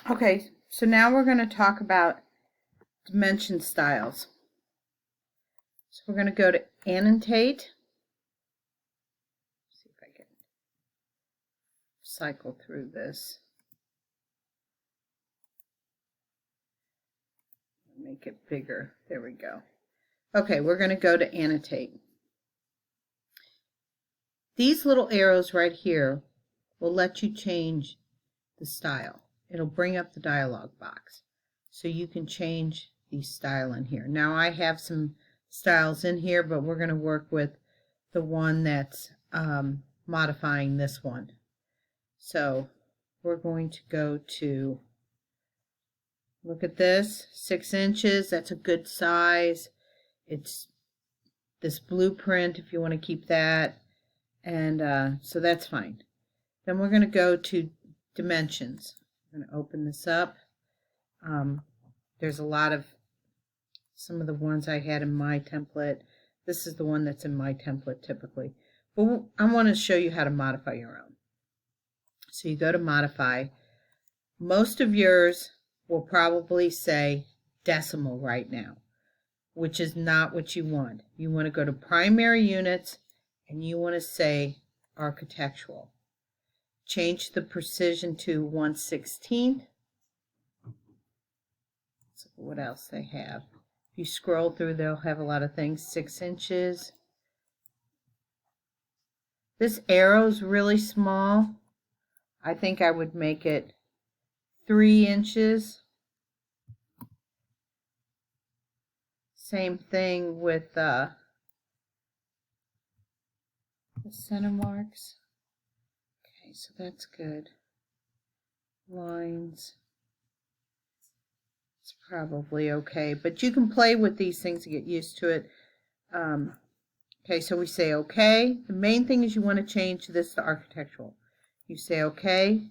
Okay, so now we're going to talk about dimension styles. So we're going to go to annotate. See if I can cycle through this. Make it bigger. There we go. Okay, we're going to go to annotate. These little arrows right here will let you change the style. It'll bring up the dialog box. So you can change the style in here. Now I have some styles in here, but we're going to work with the one that's modifying this one. So we're going to go to, look at this, 6 inches. That's a good size. It's this blueprint if you want to keep that. And so that's fine. Then we're going to go to dimensions. I'm going to open this up. There's a lot of, some of the ones I had in my template. This is the one that's in my template typically. But I want to show you how to modify your own. So you go to modify. Most of yours will probably say decimal right now, which is not what you want. You want to go to primary units and you want to say architectural. Change the precision to 1/16. So what else they have? If you scroll through, they'll have a lot of things. 6 inches. This arrow's really small. I think I would make it 3 inches. Same thing with the center marks. Okay, so that's good. Lines. It's probably okay, but you can play with these things to get used to it. Okay, so we say okay. The main thing is you want to change this to architectural. You say okay,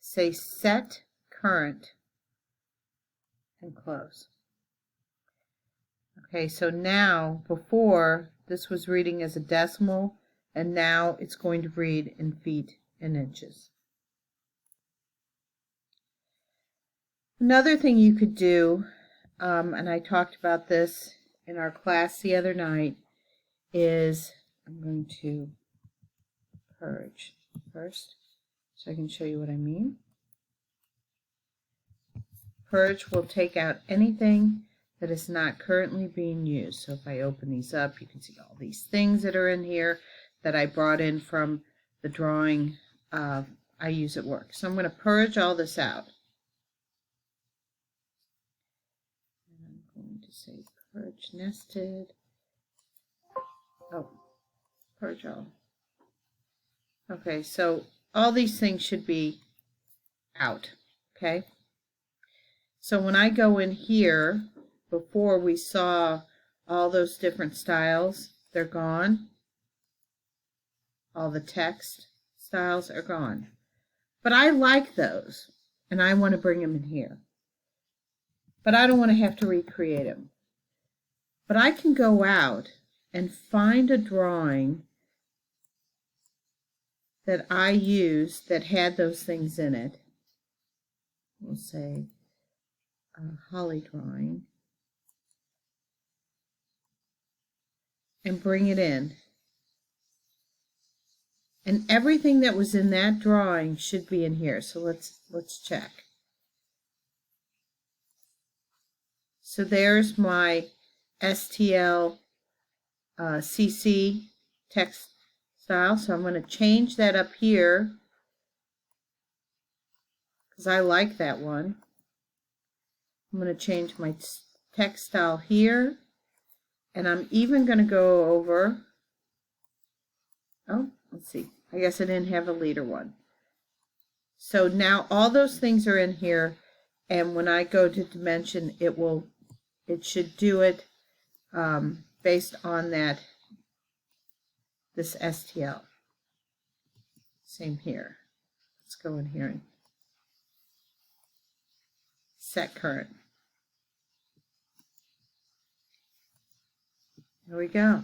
say set current, and close. Okay, so now, before, this was reading as a decimal, and now it's going to read in feet and inches. Another thing you could do, and I talked about this in our class the other night, is I'm going to purge first so I can show you what I mean. Purge will take out anything that is not currently being used. So if I open these up, you can see all these things that are in here that I brought in from the drawing I use at work. So I'm going to purge all this out. And I'm going to say purge nested. Oh, purge all. Okay, so all these things should be out. Okay. So when I go in here, before we saw all those different styles, they're gone. All the text styles are gone. But I like those, and I want to bring them in here. But I don't want to have to recreate them. But I can go out and find a drawing that I used that had those things in it. We'll say a holly drawing. And bring it in. And everything that was in that drawing should be in here. So let's check. So there's my STL CC text style. So I'm going to change that up here because I like that one. I'm going to change my text style here. And I'm even going to go over, oh, let's see, I guess I didn't have a leader one. So now all those things are in here, and when I go to dimension, it should do it based on this STL. Same here. Let's go in here and set current. There we go.